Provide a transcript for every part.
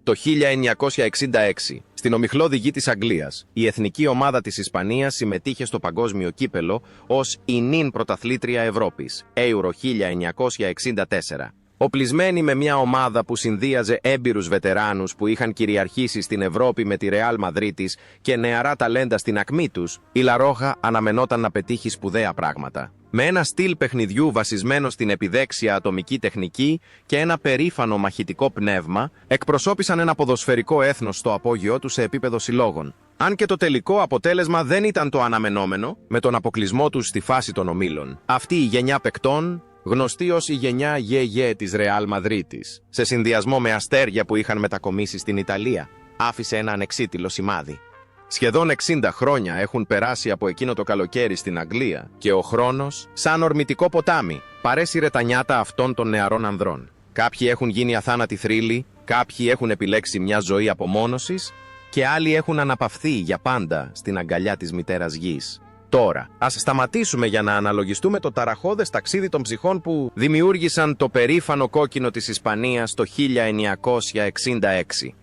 Το 1966, στην ομιχλώδη γη της Αγγλίας, η εθνική ομάδα της Ισπανίας συμμετείχε στο παγκόσμιο κύπελο ως η νυν πρωταθλήτρια Ευρώπης, Euro 1964. Οπλισμένη με μια ομάδα που συνδύαζε έμπειρους βετεράνους που είχαν κυριαρχήσει στην Ευρώπη με τη Ρεάλ Μαδρίτης και νεαρά ταλέντα στην ακμή τους, η Λαρόχα αναμενόταν να πετύχει σπουδαία πράγματα. Με ένα στυλ παιχνιδιού βασισμένο στην επιδέξια ατομική τεχνική και ένα περήφανο μαχητικό πνεύμα, εκπροσώπησαν ένα ποδοσφαιρικό έθνος στο απόγειό του σε επίπεδο συλλόγων. Αν και το τελικό αποτέλεσμα δεν ήταν το αναμενόμενο, με τον αποκλεισμό τους στη φάση των ομίλων. Αυτή η γενιά παικτών, γνωστή ως η γενιά ΓΕΓΕ της Ρεάλ Μαδρίτης, σε συνδυασμό με αστέρια που είχαν μετακομίσει στην Ιταλία, άφησε ένα ανεξίτηλο σημάδι. Σχεδόν 60 χρόνια έχουν περάσει από εκείνο το καλοκαίρι στην Αγγλία και ο χρόνος, σαν ορμητικό ποτάμι, παρέσυρε τα νιάτα αυτών των νεαρών ανδρών. Κάποιοι έχουν γίνει αθάνατοι θρύλοι, κάποιοι έχουν επιλέξει μια ζωή απομόνωσης και άλλοι έχουν αναπαυθεί για πάντα στην αγκαλιά της μητέρας γης. Τώρα, ας σταματήσουμε για να αναλογιστούμε το ταραχώδες ταξίδι των ψυχών που δημιούργησαν το περήφανο κόκκινο της Ισπανίας το 1966.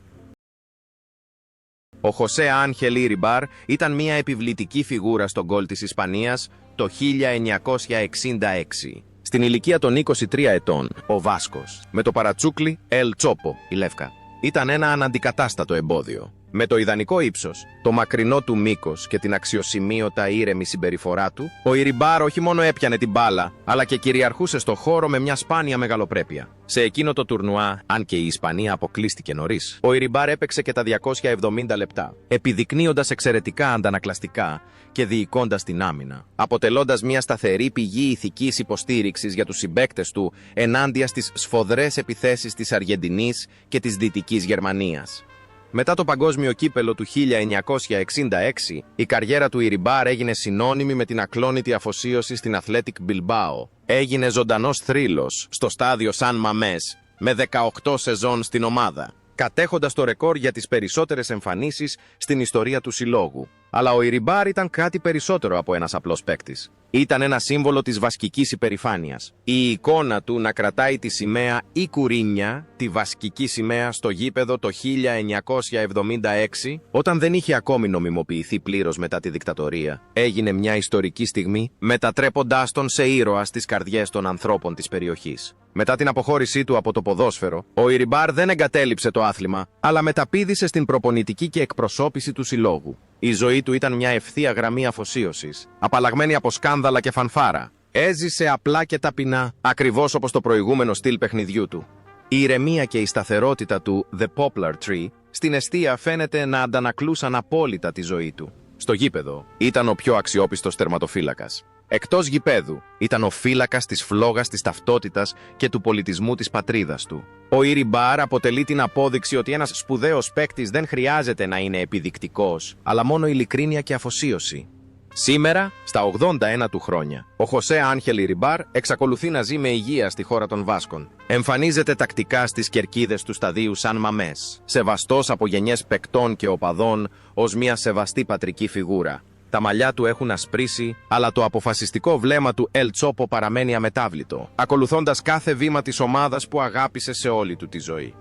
Ο Χωσέ Άγχελ Ιριμπάρ ήταν μια επιβλητική φιγούρα στον γκολ της Ισπανίας το 1966. Στην ηλικία των 23 ετών, ο Βάσκος, με το παρατσούκλι Ελ Τσόπο, η Λεύκα, ήταν ένα αναντικατάστατο εμπόδιο. Με το ιδανικό ύψος, το μακρινό του μήκος και την αξιοσημείωτα ήρεμη συμπεριφορά του, ο Ιριμπάρ όχι μόνο έπιανε την μπάλα, αλλά και κυριαρχούσε στο χώρο με μια σπάνια μεγαλοπρέπεια. Σε εκείνο το τουρνουά, αν και η Ισπανία αποκλείστηκε νωρίς, ο Ιριμπάρ έπαιξε και τα 270 λεπτά, επιδεικνύοντας εξαιρετικά αντανακλαστικά και διοικώντας την άμυνα, αποτελώντας μια σταθερή πηγή ηθικής υποστήριξης για τους συμπαίκτες του ενάντια στις σφοδρές επιθέσεις της Αργεντινής και της Δυτικής Γερμανίας. Μετά το παγκόσμιο κύπελο του 1966, η καριέρα του Ιριμπάρ έγινε συνώνυμη με την ακλόνητη αφοσίωση στην Athletic Bilbao. Έγινε ζωντανός θρύλος στο στάδιο Σαν Μαμές, με 18 σεζόν στην ομάδα, κατέχοντας το ρεκόρ για τις περισσότερες εμφανίσεις στην ιστορία του συλλόγου. Αλλά ο Ιριμπάρ ήταν κάτι περισσότερο από ένας απλός παίκτης. Ήταν ένα σύμβολο της βασκικής υπερηφάνειας. Η εικόνα του να κρατάει τη σημαία ή κουρίνια, τη βασκική σημαία στο γήπεδο το 1976, όταν δεν είχε ακόμη νομιμοποιηθεί πλήρως μετά τη δικτατορία, έγινε μια ιστορική στιγμή, μετατρέποντάς τον σε ήρωα στις καρδιές των ανθρώπων της περιοχής. Μετά την αποχώρησή του από το ποδόσφαιρο, ο Ιριμπάρ δεν εγκατέλειψε το άθλημα, αλλά μεταπήδησε στην προπονητική και εκπροσώπηση του συλλόγου. Η ζωή του ήταν μια ευθεία γραμμή αφοσίωσης, απαλλαγμένη από σκάνδαλα και φανφάρα. Έζησε απλά και ταπεινά, ακριβώς όπως το προηγούμενο στυλ παιχνιδιού του. Η ηρεμία και η σταθερότητα του The Poplar Tree στην εστία φαίνεται να αντανακλούσαν απόλυτα τη ζωή του. Στο γήπεδο ήταν ο πιο αξιόπιστος τερματοφύλακας. Εκτός γηπέδου ήταν ο φύλακας της φλόγας της ταυτότητας και του πολιτισμού της πατρίδας του. Ο Ιριμπάρ αποτελεί την απόδειξη ότι ένας σπουδαίος παίκτης δεν χρειάζεται να είναι επιδεικτικός, αλλά μόνο ειλικρίνεια και αφοσίωση. Σήμερα, στα 81 του χρόνια, ο Χωσέ Άγχελ Ιριμπάρ εξακολουθεί να ζει με υγεία στη χώρα των Βάσκων. Εμφανίζεται τακτικά στις κερκίδες του σταδίου Σαν Μαμές, σεβαστός από γενιές παικτών και οπαδών ως μια σεβαστή πατρική φιγούρα. Τα μαλλιά του έχουν ασπρίσει, αλλά το αποφασιστικό βλέμμα του Ελ Τσόπο παραμένει αμετάβλητο, ακολουθώντας κάθε βήμα της ομάδας που αγάπησε σε όλη του τη ζωή.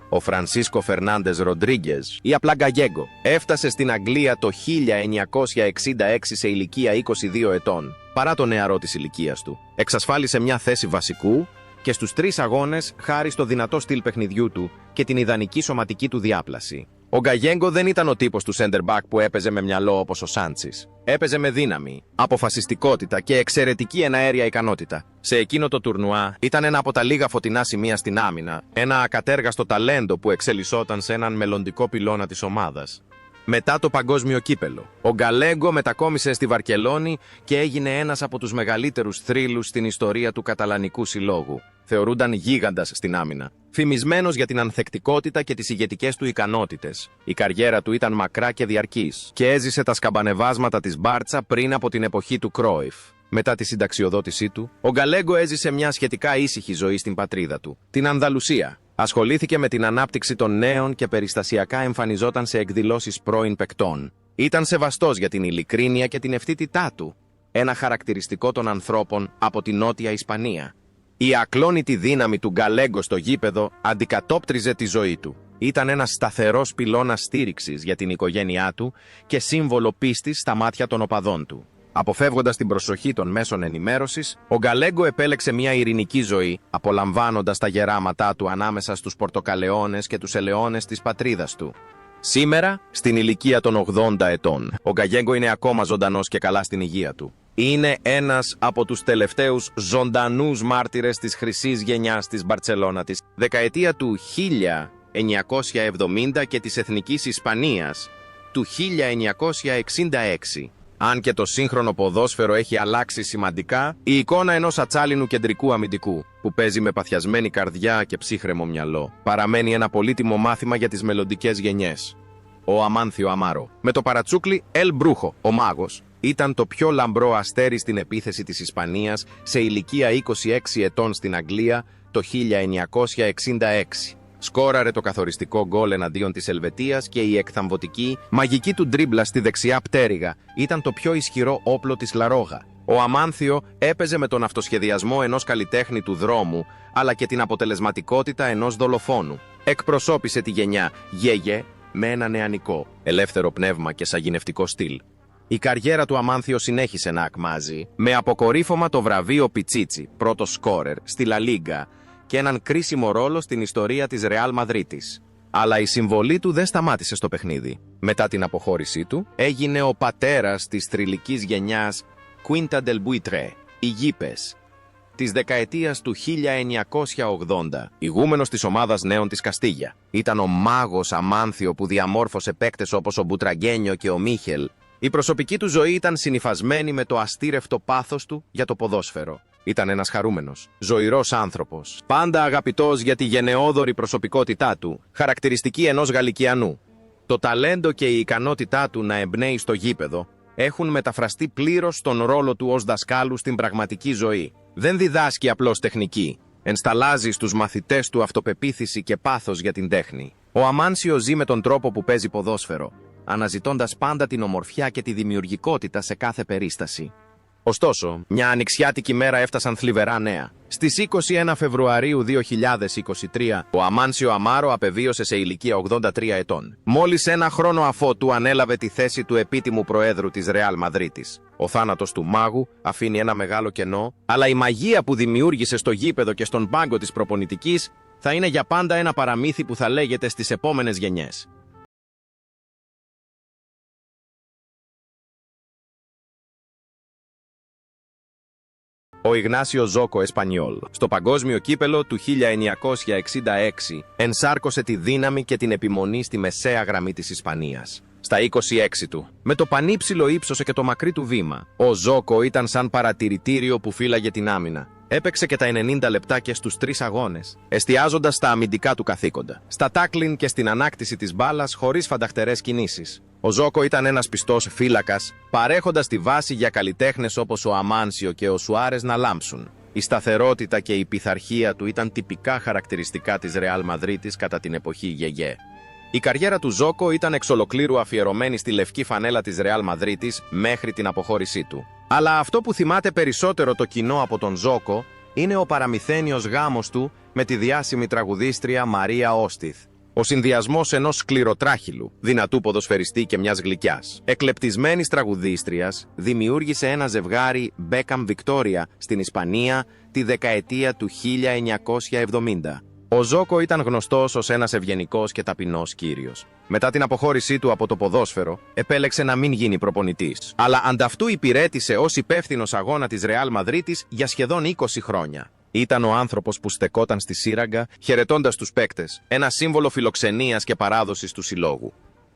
Ο Φρανσίσκο Φερνάντες Ροντρίγκες, ή απλά Γκαγέγκο, έφτασε στην Αγγλία το 1966 σε ηλικία 22 ετών, παρά το νεαρό της ηλικίας του. Εξασφάλισε μια θέση βασικού και στους 3 αγώνες χάρη στο δυνατό στυλ παιχνιδιού του και την ιδανική σωματική του διάπλαση. Ο Γκαγέγκο δεν ήταν ο τύπος του center back που έπαιζε με μυαλό όπως ο Σάντσις. Έπαιζε με δύναμη, αποφασιστικότητα και εξαιρετική εναέρια ικανότητα. Σε εκείνο το τουρνουά ήταν ένα από τα λίγα φωτεινά σημεία στην άμυνα, ένα ακατέργαστο ταλέντο που εξελισσόταν σε έναν μελλοντικό πυλώνα της ομάδας. Μετά το παγκόσμιο κύπελο, ο Γκαλέγκο μετακόμισε στη Βαρκελόνη και έγινε ένας από τους μεγαλύτερους θρύλους στην ιστορία του καταλανικού συλλόγου. Θεωρούνταν γίγαντας στην άμυνα. Φημισμένος για την ανθεκτικότητα και τις ηγετικές του ικανότητες. Η καριέρα του ήταν μακρά και διαρκής και έζησε τα σκαμπανεβάσματα της Μπάρτσα πριν από την εποχή του Κρόιφ. Μετά τη συνταξιοδότησή του, ο Γκαλέγκο έζησε μια σχετικά ήσυχη ζωή στην πατρίδα του, την Ανδαλουσία. Ασχολήθηκε με την ανάπτυξη των νέων και περιστασιακά εμφανιζόταν σε εκδηλώσεις πρώην παικτών. Ήταν σεβαστός για την ειλικρίνεια και την ευθύτητά του, ένα χαρακτηριστικό των ανθρώπων από τη Νότια Ισπανία. Η ακλόνητη δύναμη του Γκαλέγκο στο γήπεδο αντικατόπτριζε τη ζωή του. Ήταν ένας σταθερός πυλώνας στήριξης για την οικογένειά του και σύμβολο πίστης στα μάτια των οπαδών του. Αποφεύγοντας την προσοχή των μέσων ενημέρωσης, ο Γκαλέγκο επέλεξε μια ειρηνική ζωή, απολαμβάνοντας τα γεράματά του ανάμεσα στους πορτοκαλεώνες και τους ελαιώνες της πατρίδας του. Σήμερα, στην ηλικία των 80 ετών, ο Γκαλέγκο είναι ακόμα ζωντανός και καλά στην υγεία του. Είναι ένας από τους τελευταίους ζωντανούς μάρτυρες της χρυσής γενιάς της Μπαρτσελώνα της δεκαετία του 1970 και της Εθνικής Ισπανίας του 1966. Αν και το σύγχρονο ποδόσφαιρο έχει αλλάξει σημαντικά, η εικόνα ενός ατσάλινου κεντρικού αμυντικού, που παίζει με παθιασμένη καρδιά και ψύχρεμο μυαλό, παραμένει ένα πολύτιμο μάθημα για τις μελλοντικές γενιές. Ο Αμάνθιο Αμάρο. Με το παρατσούκλι Ελ Μπρούχο, ο μάγος, ήταν το πιο λαμπρό αστέρι στην επίθεση της Ισπανίας σε ηλικία 26 ετών στην Αγγλία το 1966. Σκόραρε το καθοριστικό γκολ εναντίον της Ελβετίας και η εκθαμβωτική, μαγική του ντρίμπλα στη δεξιά πτέρυγα ήταν το πιο ισχυρό όπλο της Λαρόγα. Ο Αμάνθιο έπαιζε με τον αυτοσχεδιασμό ενός καλλιτέχνη του δρόμου, αλλά και την αποτελεσματικότητα ενός δολοφόνου. Εκπροσώπησε τη γενιά Γέγε με ένα νεανικό, ελεύθερο πνεύμα και σαγηνευτικό στυλ. Η καριέρα του Αμάνθιο συνέχισε να ακμάζει, με αποκορύφωμα το βραβείο Πιτσίτσι, πρώτος σκόρερ, στη Λα Λίγκα, και έναν κρίσιμο ρόλο στην ιστορία της Ρεάλ Μαδρίτης. Αλλά η συμβολή του δεν σταμάτησε στο παιχνίδι. Μετά την αποχώρησή του, έγινε ο πατέρας της θρυλικής γενιάς Quinta del Buitre, οι Γήπες, της δεκαετίας του 1980, ηγούμενος της ομάδας νέων της Καστίγια. Ήταν ο μάγος Αμάνθιο που διαμόρφωσε παίκτες όπως ο Μπουτραγκένιο και ο Μίχελ. Η προσωπική του ζωή ήταν συνυφασμένη με το αστήρευτο πάθος του για το ποδόσφαιρο. Ήταν ένας χαρούμενος, ζωηρός άνθρωπος, πάντα αγαπητός για τη γενναιόδορη προσωπικότητά του, χαρακτηριστική ενός Γαλλικιανού. Το ταλέντο και η ικανότητά του να εμπνέει στο γήπεδο έχουν μεταφραστεί πλήρως στον ρόλο του ως δασκάλου στην πραγματική ζωή. Δεν διδάσκει απλώς τεχνική, ενσταλάζει στους μαθητές του αυτοπεποίθηση και πάθος για την τέχνη. Ο Αμάνσιο ζει με τον τρόπο που παίζει ποδόσφαιρο, αναζητώντας πάντα την ομορφιά και τη δημιουργικότητα σε κάθε περίσταση. Ωστόσο, μια ανοιξιάτικη μέρα έφτασαν θλιβερά νέα. Στις 21 Φεβρουαρίου 2023, ο Αμάνσιο Αμάρο απεβίωσε σε ηλικία 83 ετών. Μόλις ένα χρόνο αφότου ανέλαβε τη θέση του επίτιμου προέδρου της Ρεάλ Μαδρίτης. Ο θάνατος του μάγου αφήνει ένα μεγάλο κενό, αλλά η μαγεία που δημιούργησε στο γήπεδο και στον πάγκο της προπονητικής θα είναι για πάντα ένα παραμύθι που θα λέγεται στις επόμενες γενιές. Ο Ιγνάσιο Ζόκο Εσπανιόλ, στο παγκόσμιο κύπελο του 1966, ενσάρκωσε τη δύναμη και την επιμονή στη μεσαία γραμμή της Ισπανίας. Στα 26 του, με το πανύψηλο ύψος και το μακρύ του βήμα, ο Ζόκο ήταν σαν παρατηρητήριο που φύλαγε την άμυνα. Έπαιξε και τα 90 λεπτά και στους 3 αγώνες, εστιάζοντας στα αμυντικά του καθήκοντα, στα τάκλιν και στην ανάκτηση της μπάλας χωρίς φανταχτερές κινήσεις. Ο Ζόκο ήταν ένας πιστός φύλακας, παρέχοντας τη βάση για καλλιτέχνες όπως ο Αμάνσιο και ο Σουάρες να λάμψουν. Η σταθερότητα και η πειθαρχία του ήταν τυπικά χαρακτηριστικά της Ρεάλ Μαδρίτης κατά την εποχή Γεγέ. Η καριέρα του Ζόκο ήταν εξ ολοκλήρου αφιερωμένη στη λευκή φανέλα της Ρεάλ Μαδρίτης μέχρι την αποχώρησή του. Αλλά αυτό που θυμάται περισσότερο το κοινό από τον Ζόκο είναι ο παραμυθένιος γάμος του με τη διάσημη τραγουδίστρια Μαρία Όστιθ. Ο συνδυασμός ενός σκληροτράχυλου, δυνατού ποδοσφαιριστή και μιας γλυκιάς, εκλεπτισμένης τραγουδίστριας, δημιούργησε ένα ζευγάρι Μπέκαμ Βικτόρια στην Ισπανία τη δεκαετία του 1970. Ο Ζόκο ήταν γνωστός ως ένας ευγενικός και ταπεινός κύριος. Μετά την αποχώρησή του από το ποδόσφαιρο, επέλεξε να μην γίνει προπονητής, αλλά ανταυτού υπηρέτησε ως υπεύθυνος αγώνα της Ρεάλ Μαδρίτης για σχεδόν 20 χρόνια. Ήταν ο άνθρωπος που στεκόταν στη σύραγγα, χαιρετώντας τους παίκτες, ένα σύμβολο φιλοξενίας και παράδοσης του συλλόγου.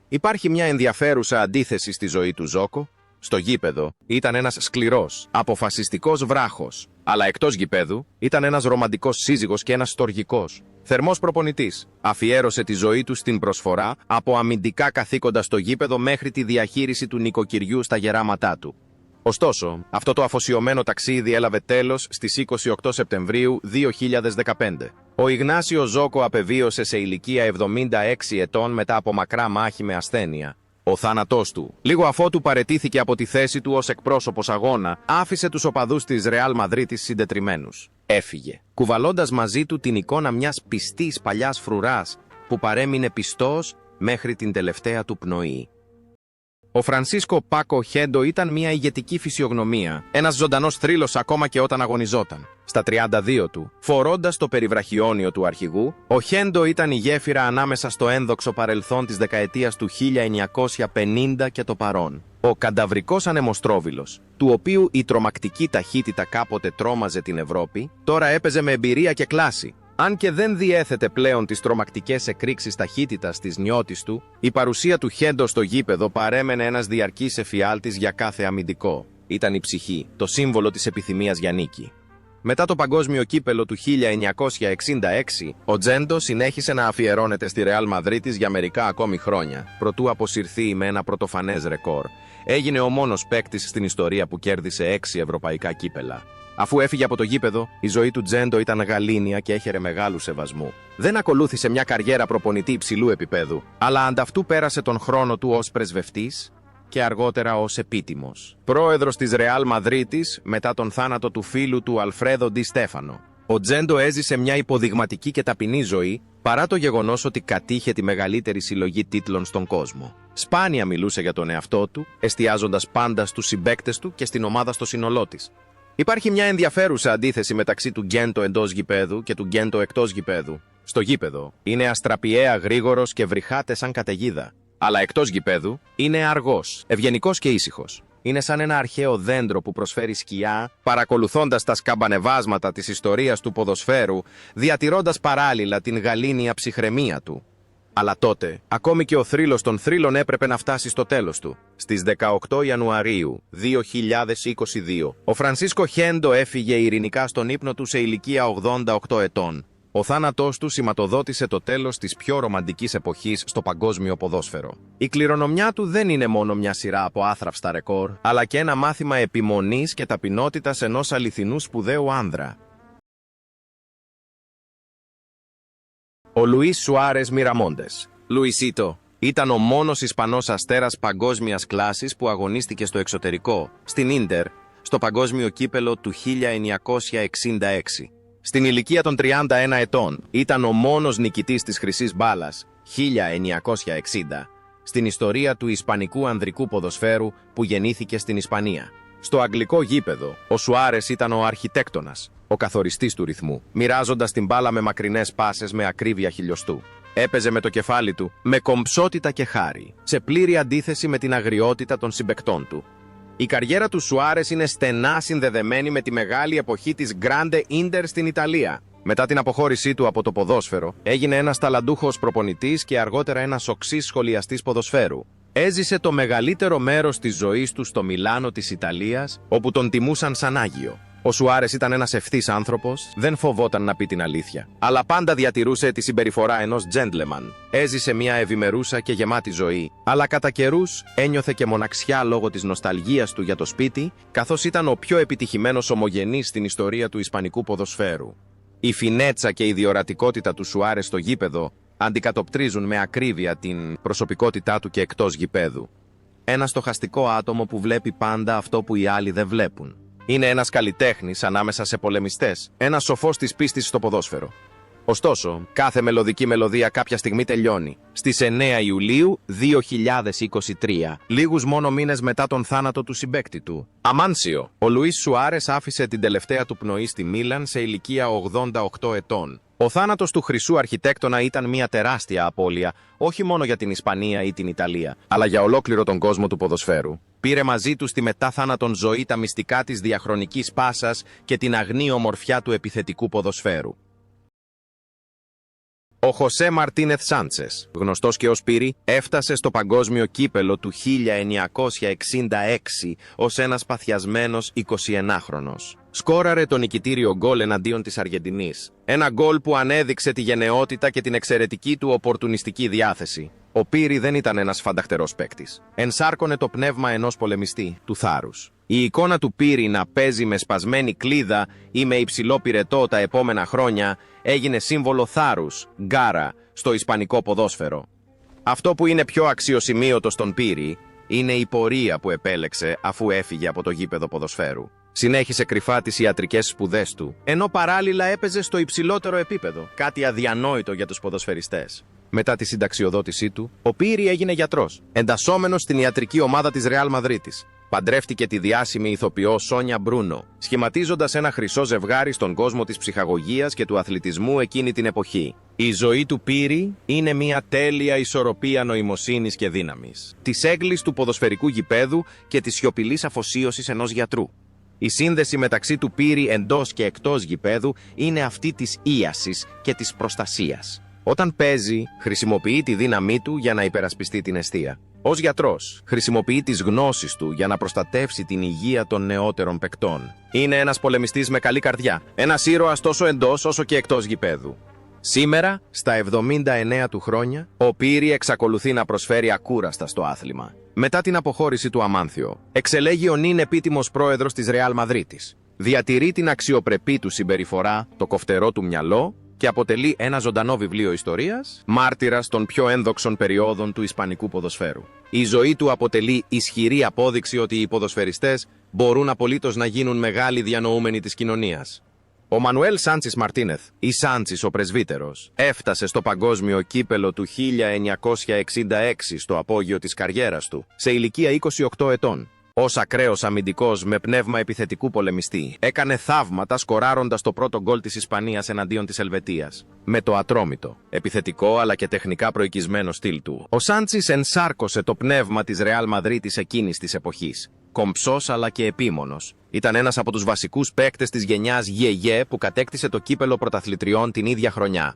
Υπάρχει μια ενδιαφέρουσα αντίθεση στη ζωή του Ζόκο. Στο γήπεδο ήταν ένας σκληρός, αποφασιστικός βράχος, αλλά εκτός γηπέδου ήταν ένας ρομαντικός σύζυγος και ένας στοργικός. Θερμός προπονητής, αφιέρωσε τη ζωή του στην προσφορά από αμυντικά καθήκοντα στο γήπεδο μέχρι τη διαχείριση του νοικοκυριού στα γεράματά του. Ωστόσο, αυτό το αφοσιωμένο ταξίδι έλαβε τέλος στις 28 Σεπτεμβρίου 2015. Ο Ιγνάσιο Ζόκο απεβίωσε σε ηλικία 76 ετών μετά από μακρά μάχη με ασθένεια. Ο θάνατός του, λίγο αφότου παραιτήθηκε από τη θέση του ως εκπρόσωπος αγώνα, άφησε τους οπαδούς της Ρεάλ Μαδρίτης συντετριμμένους. Έφυγε, κουβαλώντας μαζί του την εικόνα μιας πιστής παλιάς φρουράς που παρέμεινε πιστός μέχρι την τελευταία του πνοή. Ο Φρανσίσκο Πάκο Χέντο ήταν μια ηγετική φυσιογνωμία, ένας ζωντανός θρύλος ακόμα και όταν αγωνιζόταν. Στα 32 του, φορώντας το περιβραχιόνιο του αρχηγού, ο Χέντο ήταν η γέφυρα ανάμεσα στο ένδοξο παρελθόν της δεκαετίας του 1950 και το παρόν. Ο κανταβρικός ανεμοστρόβιλος, του οποίου η τρομακτική ταχύτητα κάποτε τρόμαζε την Ευρώπη, τώρα έπαιζε με εμπειρία και κλάση. Αν και δεν διέθετε πλέον τις τρομακτικές εκρήξεις ταχύτητας της νιώτης του, η παρουσία του Χέντο στο γήπεδο παρέμενε ένας διαρκής εφιάλτης για κάθε αμυντικό. Ήταν η ψυχή, το σύμβολο της επιθυμίας για νίκη. Μετά το παγκόσμιο κύπελο του 1966, ο Τζέντο συνέχισε να αφιερώνεται στη Ρεάλ Μαδρίτης για μερικά ακόμη χρόνια, προτού αποσυρθεί με ένα πρωτοφανές ρεκόρ. Έγινε ο μόνος παίκτης στην ιστορία που κέρδισε 6 ευρωπαϊκά κύπελα. Αφού έφυγε από το γήπεδο, η ζωή του Τζέντο ήταν γαλήνια και έχερε μεγάλου σεβασμού. Δεν ακολούθησε μια καριέρα προπονητή υψηλού επίπεδου, αλλά ανταυτού πέρασε τον χρόνο του ως πρεσβευτής και αργότερα ως επίτιμος. Πρόεδρος της Ρεάλ Μαδρίτης μετά τον θάνατο του φίλου του Αλφρέδο Ντι Στέφανο. Ο Τζέντο έζησε μια υποδειγματική και ταπεινή ζωή, παρά το γεγονός ότι κατήχε τη μεγαλύτερη συλλογή τίτλων στον κόσμο. Σπάνια μιλούσε για τον εαυτό του, εστιάζοντας πάντα στους συμπαίκτες του και στην ομάδα στο σύνολό της. Υπάρχει μια ενδιαφέρουσα αντίθεση μεταξύ του Γκέντο εντός γηπέδου και του Γκέντο εκτός γηπέδου. Στο γήπεδο είναι αστραπιαία γρήγορος και βρυχάται σαν καταιγίδα. Αλλά εκτός γηπέδου είναι αργός, ευγενικός και ήσυχος. Είναι σαν ένα αρχαίο δέντρο που προσφέρει σκιά, παρακολουθώντας τα σκαμπανεβάσματα της ιστορίας του ποδοσφαίρου, διατηρώντας παράλληλα την γαλήνια ψυχραιμία του. Αλλά τότε, ακόμη και ο θρύλος των θρύλων έπρεπε να φτάσει στο τέλος του. Στις 18 Ιανουαρίου 2022, ο Φρανσίσκο Χέντο έφυγε ειρηνικά στον ύπνο του σε ηλικία 88 ετών. Ο θάνατός του σηματοδότησε το τέλος της πιο ρομαντικής εποχής στο παγκόσμιο ποδόσφαιρο. Η κληρονομιά του δεν είναι μόνο μια σειρά από άθραυστα ρεκόρ, αλλά και ένα μάθημα επιμονής και ταπεινότητας ενός αληθινού σπουδαίου άνδρα. Ο Λουίς Σουάρες Μιραμόντες. Λουισίτο ήταν ο μόνος Ισπανός αστέρας παγκόσμιας κλάσης που αγωνίστηκε στο εξωτερικό, στην Ίντερ, στο παγκόσμιο κύπελο του 1966. Στην ηλικία των 31 ετών ήταν ο μόνος νικητής της Χρυσής Μπάλας 1960 στην ιστορία του ισπανικού ανδρικού ποδοσφαίρου που γεννήθηκε στην Ισπανία. Στο αγγλικό γήπεδο, ο Σουάρες ήταν ο αρχιτέκτονας, ο καθοριστής του ρυθμού, μοιράζοντας την μπάλα με μακρινές πάσες με ακρίβεια χιλιοστού. Έπαιζε με το κεφάλι του, με κομψότητα και χάρη, σε πλήρη αντίθεση με την αγριότητα των συμπαικτών του. Η καριέρα του Σουάρες είναι στενά συνδεδεμένη με τη μεγάλη εποχή της Grande Inter στην Ιταλία. Μετά την αποχώρησή του από το ποδόσφαιρο, έγινε ένας ταλαντούχος προπονητής και αργότερα ένας οξύς σχολιαστής ποδοσφαίρου. Έζησε το μεγαλύτερο μέρος της ζωής του στο Μιλάνο της Ιταλίας, όπου τον τιμούσαν σαν Άγιο. Ο Σουάρες ήταν ένας ευθύς άνθρωπος, δεν φοβόταν να πει την αλήθεια, αλλά πάντα διατηρούσε τη συμπεριφορά ενός τζέντλεμαν. Έζησε μια ευημερούσα και γεμάτη ζωή, αλλά κατά καιρούς ένιωθε και μοναξιά λόγω της νοσταλγίας του για το σπίτι, καθώς ήταν ο πιο επιτυχημένος ομογενής στην ιστορία του ισπανικού ποδοσφαίρου. Η φινέτσα και η διορατικότητα του Σουάρες στο γήπεδο αντικατοπτρίζουν με ακρίβεια την προσωπικότητά του και εκτός γηπέδου. Ένα στοχαστικό άτομο που βλέπει πάντα αυτό που οι άλλοι δεν βλέπουν. Είναι ένας καλλιτέχνης ανάμεσα σε πολεμιστές, ένας σοφός της πίστης στο ποδόσφαιρο. Ωστόσο, κάθε μελωδική μελωδία κάποια στιγμή τελειώνει. Στις 9 Ιουλίου 2023, λίγους μόνο μήνες μετά τον θάνατο του συμπαίκτη του, Αμάνσιο, ο Λουίς Σουάρες άφησε την τελευταία του πνοή στη Μίλαν σε ηλικία 88 ετών. Ο θάνατος του χρυσού αρχιτέκτονα ήταν μια τεράστια απώλεια, όχι μόνο για την Ισπανία ή την Ιταλία, αλλά για ολόκληρο τον κόσμο του ποδοσφαίρου. Πήρε μαζί του στη μετά θάνατον ζωή τα μυστικά της διαχρονικής πάσας και την αγνή ομορφιά του επιθετικού ποδοσφαίρου. Ο Χωσέ Μαρτίνεθ Σάντσες, γνωστός και ως Πύρη, έφτασε στο παγκόσμιο κύπελο του 1966 ως ένας παθιασμένος 21χρονος. Σκόραρε το νικητήριο γκολ εναντίον της Αργεντινής. Ένα γκολ που ανέδειξε τη γενναιότητα και την εξαιρετική του οπορτουνιστική διάθεση. Ο Πύρη δεν ήταν ένας φανταχτερός παίκτης. Ενσάρκωνε το πνεύμα ενός πολεμιστή, του θάρρους. Η εικόνα του Πύρη να παίζει με σπασμένη κλίδα ή με υψηλό πυρετό τα επόμενα χρόνια έγινε σύμβολο θάρρους, γκάρα, στο ισπανικό ποδόσφαιρο. Αυτό που είναι πιο αξιοσημείωτο στον Πύρη είναι η πορεία που επέλεξε αφού έφυγε από το γήπεδο ποδοσφαίρου. Συνέχισε κρυφά τις ιατρικές σπουδές του, ενώ παράλληλα έπαιζε στο υψηλότερο επίπεδο, κάτι αδιανόητο για τους ποδοσφαιριστές. Μετά τη συνταξιοδότησή του, ο Πίρι έγινε γιατρός, εντασσόμενος στην ιατρική ομάδα της Ρεάλ Μαδρίτης. Παντρεύτηκε τη διάσημη ηθοποιό Σόνια Μπρούνο, σχηματίζοντας ένα χρυσό ζευγάρι στον κόσμο της ψυχαγωγίας και του αθλητισμού εκείνη την εποχή. Η ζωή του Πίρι είναι μια τέλεια ισορροπία νοημοσύνης και δύναμης, της έγκλης του ποδοσφαιρικού γηπέδου και της σιωπηλής αφοσίωσης ενός γιατρού. Η σύνδεση μεταξύ του Πίρι εντός και εκτός γηπέδου είναι αυτή της ίασης και της προστασίας. Όταν παίζει, χρησιμοποιεί τη δύναμή του για να υπερασπιστεί την εστία. Ως γιατρός, χρησιμοποιεί τις γνώσεις του για να προστατεύσει την υγεία των νεότερων παικτών. Είναι ένας πολεμιστής με καλή καρδιά, ένας ήρωας τόσο εντός όσο και εκτός γηπέδου. Σήμερα, στα 79 του χρόνια, ο Πίρι εξακολουθεί να προσφέρει ακούραστα στο άθλημα. Μετά την αποχώρηση του Αμάνθιο, εξελέγει ο νυν επίτιμος πρόεδρος της Ρεάλ Μαδρίτης. Διατηρεί την αξιοπρεπή του συμπεριφορά, το κοφτερό του μυαλό και αποτελεί ένα ζωντανό βιβλίο ιστορίας, μάρτυρας των πιο ένδοξων περιόδων του ισπανικού ποδοσφαίρου. Η ζωή του αποτελεί ισχυρή απόδειξη ότι οι ποδοσφαιριστές μπορούν απολύτως να γίνουν μεγάλοι διανοούμενοι της κοινωνίας. Ο Μανουέλ Σάντσις Μαρτίνεθ, ή Σάντσις ο Πρεσβύτερος, έφτασε στο παγκόσμιο κύπελο του 1966 στο απόγειο της καριέρας του, σε ηλικία 28 ετών. Ως ακραίος αμυντικός με πνεύμα επιθετικού πολεμιστή, έκανε θαύματα σκοράροντας το πρώτο γκολ της Ισπανίας εναντίον της Ελβετίας. Με το ατρόμητο, επιθετικό αλλά και τεχνικά προοικισμένο στυλ του, ο Σάντσις ενσάρκωσε το πνεύμα της Ρεάλ Μαδρίτης εκείνης της εποχής. Κομψός αλλά και επίμονος. Ήταν ένας από τους βασικούς παίκτες της γενιάς Γιεγέ που κατέκτησε το κύπελο πρωταθλητριών την ίδια χρονιά.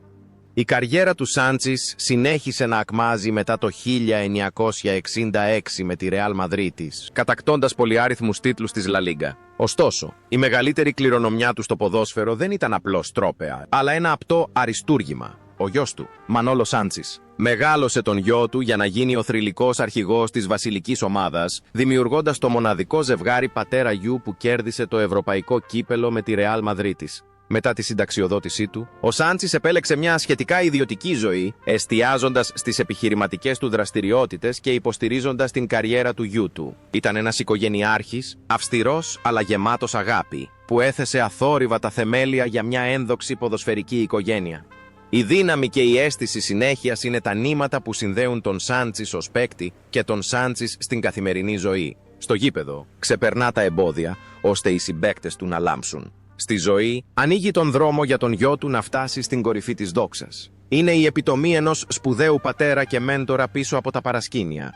Η καριέρα του Σάντσις συνέχισε να ακμάζει μετά το 1966 με τη Ρεάλ Μαδρίτης, κατακτώντας πολυάριθμους τίτλους της Λα Λίγκα. Ωστόσο, η μεγαλύτερη κληρονομιά του στο ποδόσφαιρο δεν ήταν απλώς τρόπαια, αλλά ένα απτό αριστούργημα. Ο γιος του, Μανόλο Σάντσις, μεγάλωσε τον γιο του για να γίνει ο θρυλικός αρχηγός της βασιλικής ομάδας, δημιουργώντας το μοναδικό ζευγάρι πατέρα-γιου που κέρδισε το ευρωπαϊκό κύπελο με τη Ρεάλ Μαδρίτης. Μετά τη συνταξιοδότησή του, ο Σάντσις επέλεξε μια σχετικά ιδιωτική ζωή, εστιάζοντας στις επιχειρηματικές του δραστηριότητες και υποστηρίζοντας την καριέρα του γιού του. Ήταν ένας οικογενειάρχης, αυστηρός αλλά γεμάτος αγάπη, που έθεσε αθόρυβα τα θεμέλια για μια ένδοξη ποδοσφαιρική οικογένεια. Η δύναμη και η αίσθηση συνέχειας είναι τα νήματα που συνδέουν τον Σάντσις ως παίκτη και τον Σάντσις στην καθημερινή ζωή. Στο γήπεδο, ξεπερνά τα εμπόδια, ώστε οι συμπαίκτες του να λάμψουν. Στη ζωή, ανοίγει τον δρόμο για τον γιο του να φτάσει στην κορυφή της δόξας. Είναι η επιτομή ενός σπουδαίου πατέρα και μέντορα πίσω από τα παρασκήνια.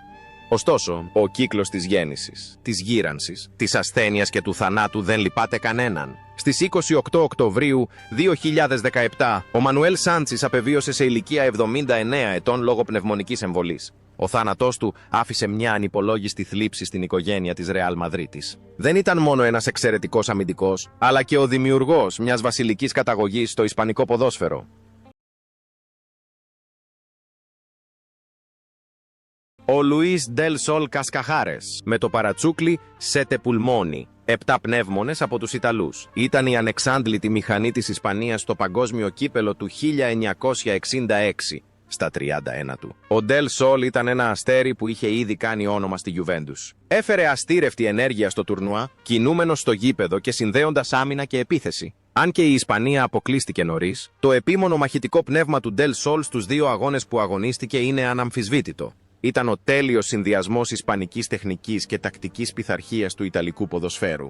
Ωστόσο, ο κύκλος της γέννησης, της γύρανσης, της ασθένειας και του θανάτου δεν λυπάται κανέναν. Στις 28 Οκτωβρίου 2017, ο Μανουέλ Σάντσις απεβίωσε σε ηλικία 79 ετών λόγω πνευμονικής εμβολής. Ο θάνατός του άφησε μια ανυπολόγιστη θλίψη στην οικογένεια της Ρεάλ Μαδρίτης. Δεν ήταν μόνο ένας εξαιρετικός αμυντικός, αλλά και ο δημιουργός μιας βασιλικής καταγωγής στο ισπανικό ποδόσφαιρο. Ο Λουίς Ντελ Σολ Κασκαχάρες, με το παρατσούκλι Σέτε Πουλμόνι, 7 πνεύμονες από τους Ιταλούς. Ήταν η ανεξάντλητη μηχανή της Ισπανίας στο παγκόσμιο κύπελο του 1966. Στα 31 του. Ο Ντελ Σολ ήταν ένα αστέρι που είχε ήδη κάνει όνομα στη Γιουβέντους. Έφερε αστήρευτη ενέργεια στο τουρνουά, κινούμενος στο γήπεδο και συνδέοντας άμυνα και επίθεση. Αν και η Ισπανία αποκλείστηκε νωρίς, το επίμονο μαχητικό πνεύμα του Ντελ Σολ στους 2 αγώνες που αγωνίστηκε είναι αναμφισβήτητο. Ήταν ο τέλειος συνδυασμός ισπανικής τεχνικής και τακτικής πειθαρχίας του ιταλικού ποδοσφαίρου.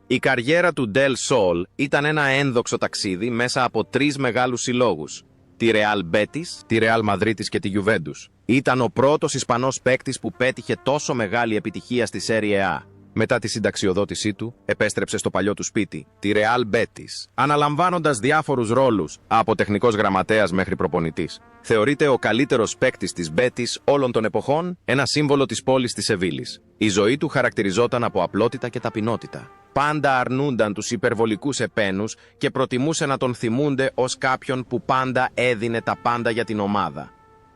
Η καριέρα του Ντελ Σολ ήταν ένα ένδοξο ταξίδι μέσα από 3 μεγάλους συλλόγους. Τη Ρεάλ Μπέτις, τη Ρεάλ Μαδρίτης και τη Γιουβέντους. Ήταν ο πρώτος Ισπανός παίκτης που πέτυχε τόσο μεγάλη επιτυχία στη Σέρια Α. Μετά τη συνταξιοδότησή του, επέστρεψε στο παλιό του σπίτι, τη Ρεάλ Μπέτις, αναλαμβάνοντας διάφορους ρόλους, από τεχνικός γραμματέας μέχρι προπονητής. Θεωρείται ο καλύτερος παίκτης της Μπέτις όλων των εποχών, ένα σύμβολο της πόλης της Σεβίλης. Η ζωή του χαρακτηριζόταν από απλότητα και ταπεινότητα. Πάντα αρνούνταν τους υπερβολικούς επένους και προτιμούσε να τον θυμούνται ως κάποιον που πάντα έδινε τα πάντα για την ομάδα.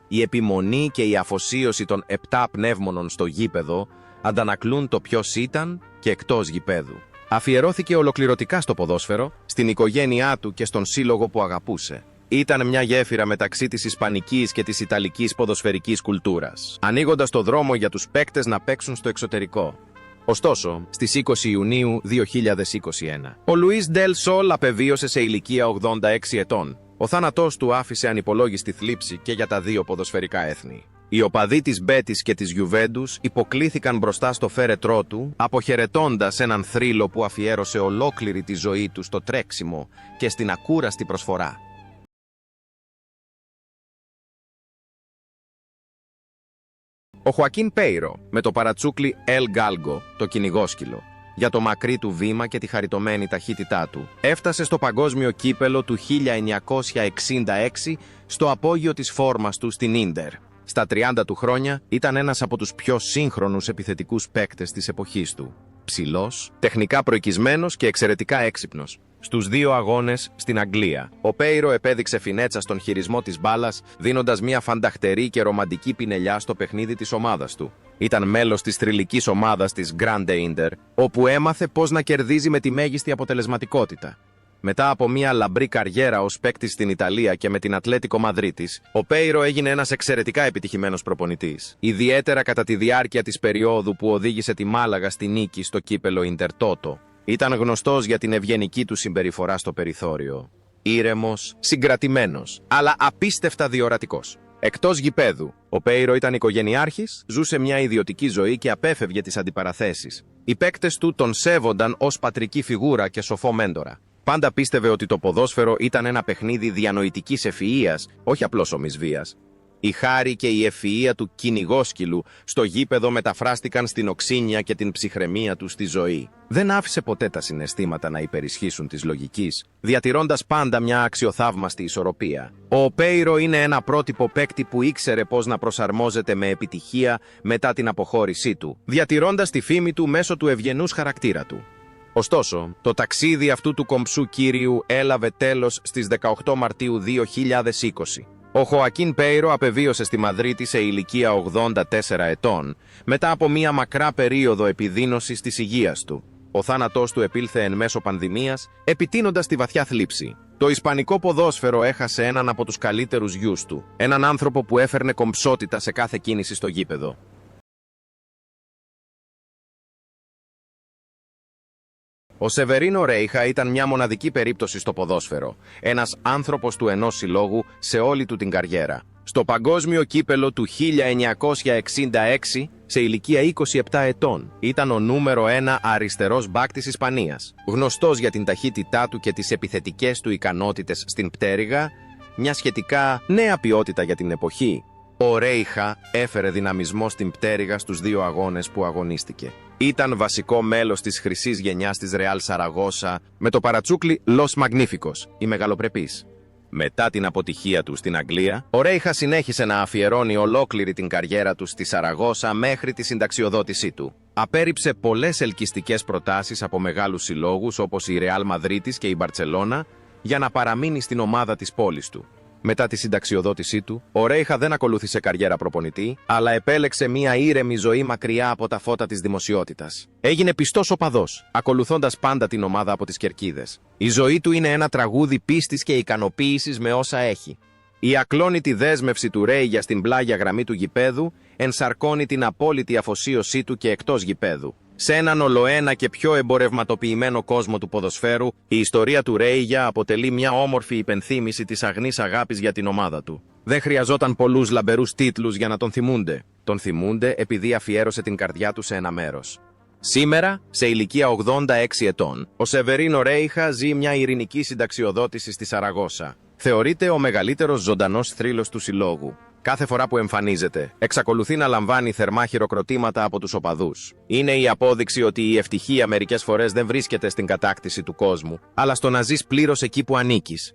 Η επιμονή και η αφοσίωση των 7 πνεύμονων στο γήπεδο αντανακλούν το ποιος ήταν και εκτός γηπέδου. Αφιερώθηκε ολοκληρωτικά στο ποδόσφαιρο, στην οικογένειά του και στον σύλλογο που αγαπούσε. Ήταν μια γέφυρα μεταξύ της ισπανικής και της ιταλικής ποδοσφαιρικής κουλτούρας, ανοίγοντας το δρόμο για τους παίκτες να παίξουν στο εξωτερικό. Ωστόσο, στις 20 Ιουνίου 2021, ο Λουίς Ντελ Σολ απεβίωσε σε ηλικία 86 ετών. Ο θάνατός του άφησε ανυπολόγιστη θλίψη και για τα δύο ποδοσφαιρικά έθνη. Οι οπαδοί της Μπέτις και της Γιουβέντους υποκλήθηκαν μπροστά στο φέρετρό του, αποχαιρετώντας έναν θρύλο που αφιέρωσε ολόκληρη τη ζωή του στο τρέξιμο και στην ακούραστη προσφορά. Ο Χωακίν Πέιρο, με το παρατσούκλι El Galgo, το κυνηγόσκυλο, για το μακρύ του βήμα και τη χαριτωμένη ταχύτητά του, έφτασε στο παγκόσμιο κύπελο του 1966 στο απόγειο της φόρμας του στην Ίντερ. Στα 30 του χρόνια ήταν ένας από τους πιο σύγχρονους επιθετικούς παίκτες της εποχής του. Ψηλός, τεχνικά προικισμένος και εξαιρετικά έξυπνος. Στους δύο αγώνες στην Αγγλία, ο Πέιρο επέδειξε φινέτσα στον χειρισμό της μπάλας, δίνοντας μια φανταχτερή και ρομαντική πινελιά στο παιχνίδι της ομάδας του. Ήταν μέλος της θρυλικής ομάδας της Grande Inter, όπου έμαθε πώς να κερδίζει με τη μέγιστη αποτελεσματικότητα. Μετά από μια λαμπρή καριέρα ως παίκτης στην Ιταλία και με την Ατλέτικο Μαδρίτης, ο Πέιρο έγινε ένας εξαιρετικά επιτυχημένος προπονητής, ιδιαίτερα κατά τη διάρκεια της περίοδου που οδήγησε τη Μάλαγα στη νίκη στο κύπελο Ιντερτότο. Ήταν γνωστός για την ευγενική του συμπεριφορά στο περιθώριο. Ήρεμος, συγκρατημένος, αλλά απίστευτα διορατικός. Εκτός γηπέδου, ο Πέιρο ήταν οικογενειάρχης, ζούσε μια ιδιωτική ζωή και απέφευγε τις αντιπαραθέσεις. Οι παίκτες του τον σέβονταν ως πατρική φιγούρα και σοφό μέντορα. Πάντα πίστευε ότι το ποδόσφαιρο ήταν ένα παιχνίδι διανοητικής ευφυΐας, όχι απλώς ομισβίας. Η χάρη και η ευφυΐα του κυνηγόσκυλου στο γήπεδο μεταφράστηκαν στην οξύνια και την ψυχραιμία του στη ζωή. Δεν άφησε ποτέ τα συναισθήματα να υπερισχύσουν της λογικής, διατηρώντας πάντα μια αξιοθαύμαστη ισορροπία. Ο Πέιρο είναι ένα πρότυπο παίκτη που ήξερε πώς να προσαρμόζεται με επιτυχία μετά την αποχώρησή του, διατηρώντας τη φήμη του μέσω του ευγενούς χαρακτήρα του. Ωστόσο, το ταξίδι αυτού του κομψού κύριου έλαβε τέλος στις 18 Μαρτίου 2020. Ο Χωακίν Πέιρο απεβίωσε στη Μαδρίτη σε ηλικία 84 ετών, μετά από μία μακρά περίοδο επιδείνωσης της υγείας του. Ο θάνατός του επήλθε εν μέσω πανδημίας, επιτείνοντας τη βαθιά θλίψη. Το ισπανικό ποδόσφαιρο έχασε έναν από τους καλύτερους γιους του, έναν άνθρωπο που έφερνε κομψότητα σε κάθε κίνηση στο γήπεδο. Ο Σεβερίνο Ρέιχα ήταν μια μοναδική περίπτωση στο ποδόσφαιρο, ένας άνθρωπος του ενός συλλόγου σε όλη του την καριέρα. Στο παγκόσμιο κύπελο του 1966, σε ηλικία 27 ετών, ήταν ο νούμερο 1 αριστερός μπακ της Ισπανίας. Γνωστός για την ταχύτητά του και τις επιθετικές του ικανότητες στην πτέρυγα, μια σχετικά νέα ποιότητα για την εποχή. Ο Ρέιχα έφερε δυναμισμό στην πτέρυγα στους δύο αγώνες που αγωνίστηκε. Ήταν βασικό μέλος της χρυσής γενιάς της Ρεάλ Σαραγώσα με το παρατσούκλι Los Magníficos, η μεγαλοπρεπής. Μετά την αποτυχία του στην Αγγλία, ο Ρέιχα συνέχισε να αφιερώνει ολόκληρη την καριέρα του στη Σαραγώσα μέχρι τη συνταξιοδότησή του. Απέρριψε πολλές ελκυστικές προτάσεις από μεγάλους συλλόγους όπως η Ρεάλ Μαδρίτης και η Μπαρτσελώνα για να παραμείνει στην ομάδα της πόλης του. Μετά τη συνταξιοδότησή του, ο Ρέιχα δεν ακολούθησε καριέρα προπονητή, αλλά επέλεξε μια ήρεμη ζωή μακριά από τα φώτα της δημοσιότητας. Έγινε πιστός οπαδός, ακολουθώντας πάντα την ομάδα από τις κερκίδες. Η ζωή του είναι ένα τραγούδι πίστης και ικανοποίησης με όσα έχει. Η ακλόνητη δέσμευση του Ρέιγια στην πλάγια γραμμή του γηπέδου ενσαρκώνει την απόλυτη αφοσίωσή του και εκτός γηπέδου. Σε έναν ολοένα και πιο εμπορευματοποιημένο κόσμο του ποδοσφαίρου, η ιστορία του Ρέιγια αποτελεί μια όμορφη υπενθύμηση της αγνής αγάπης για την ομάδα του. Δεν χρειαζόταν πολλούς λαμπερούς τίτλους για να τον θυμούνται. Τον θυμούνται επειδή αφιέρωσε την καρδιά του σε ένα μέρος. Σήμερα, σε ηλικία 86 ετών, ο Σεβερίνο Ρέιχα ζει μια ειρηνική συνταξιοδότηση στη Σαραγώσα. Θεωρείται ο μεγαλύτερος ζωντανός θρύλος του συλλόγου. Κάθε φορά που εμφανίζεται, εξακολουθεί να λαμβάνει θερμά χειροκροτήματα από τους οπαδούς. Είναι η απόδειξη ότι η ευτυχία μερικές φορές δεν βρίσκεται στην κατάκτηση του κόσμου, αλλά στο να ζεις πλήρως εκεί που ανήκεις.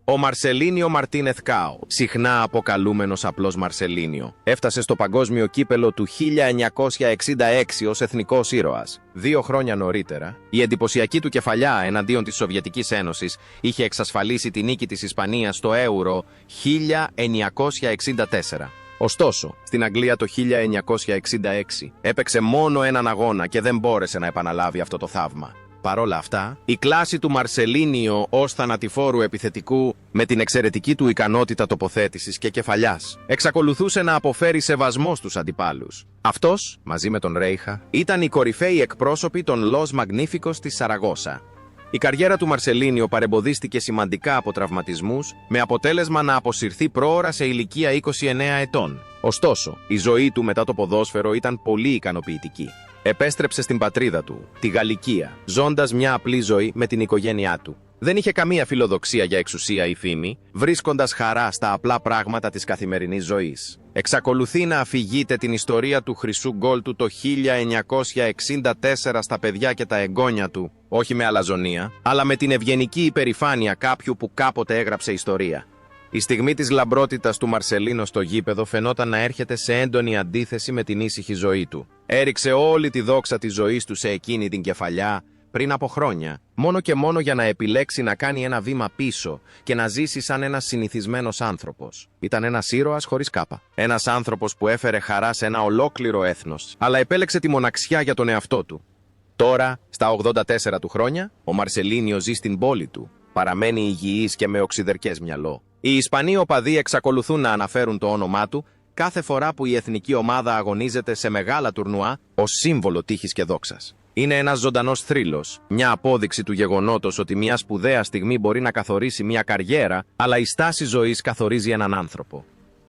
Ο Μαρσελίνιο Μαρτίνεθ Κάο, συχνά αποκαλούμενος απλώς Μαρσελίνιο, έφτασε στο παγκόσμιο κύπελο του 1966 ως εθνικός ήρωας. 2 χρόνια νωρίτερα, η εντυπωσιακή του κεφαλιά εναντίον της Σοβιετικής Ένωσης είχε εξασφαλίσει τη νίκη της Ισπανίας στο Euro 1964. Ωστόσο, στην Αγγλία το 1966 έπαιξε μόνο έναν αγώνα και δεν μπόρεσε να επαναλάβει αυτό το θαύμα. Παρ' όλα αυτά, η κλάση του Μαρσελίνιο ως θανατηφόρου επιθετικού, με την εξαιρετική του ικανότητα τοποθέτησης και κεφαλιάς, εξακολουθούσε να αποφέρει σεβασμό στους αντιπάλους. Αυτός, μαζί με τον Ρέιχα, ήταν οι κορυφαίοι εκπρόσωποι των Los Magníficos της Σαραγώσα. Η καριέρα του Μαρσελίνιο παρεμποδίστηκε σημαντικά από τραυματισμούς, με αποτέλεσμα να αποσυρθεί πρόωρα σε ηλικία 29 ετών. Ωστόσο, η ζωή του μετά το ποδόσφαιρο ήταν πολύ ικανοποιητική. Επέστρεψε στην πατρίδα του, τη Γαλλικία, ζώντας μια απλή ζωή με την οικογένειά του. Δεν είχε καμία φιλοδοξία για εξουσία ή φήμη, βρίσκοντας χαρά στα απλά πράγματα της καθημερινής ζωής. Εξακολουθεί να αφηγείται την ιστορία του χρυσού γκολ του το 1964 στα παιδιά και τα εγγόνια του, όχι με αλαζονία, αλλά με την ευγενική υπερηφάνεια κάποιου που κάποτε έγραψε ιστορία. Η στιγμή της λαμπρότητας του Μαρσελίνο στο γήπεδο φαινόταν να έρχεται σε έντονη αντίθεση με την ήσυχη ζωή του. Έριξε όλη τη δόξα της ζωής του σε εκείνη την κεφαλιά, πριν από χρόνια, μόνο και μόνο για να επιλέξει να κάνει ένα βήμα πίσω και να ζήσει σαν ένας συνηθισμένος άνθρωπος. Ήταν ένας ήρωας χωρίς κάπα. Ένας άνθρωπος που έφερε χαρά σε ένα ολόκληρο έθνος, αλλά επέλεξε τη μοναξιά για τον εαυτό του. Τώρα, στα 84 του χρόνια, ο Μαρσελίνιο ζει στην πόλη του. Παραμένει υγιής και με οξυδερκές μυαλό. Οι Ισπανοί οπαδοί εξακολουθούν να αναφέρουν το όνομά του κάθε φορά που η εθνική ομάδα αγωνίζεται σε μεγάλα τουρνουά ως σύμβολο τύχης και δόξας. Είναι ένας ζωντανός θρύλος, μια απόδειξη του γεγονότος ότι μια σπουδαία στιγμή μπορεί να καθορίσει μια καριέρα, αλλά η στάση ζωής καθορίζει έναν άνθρωπο.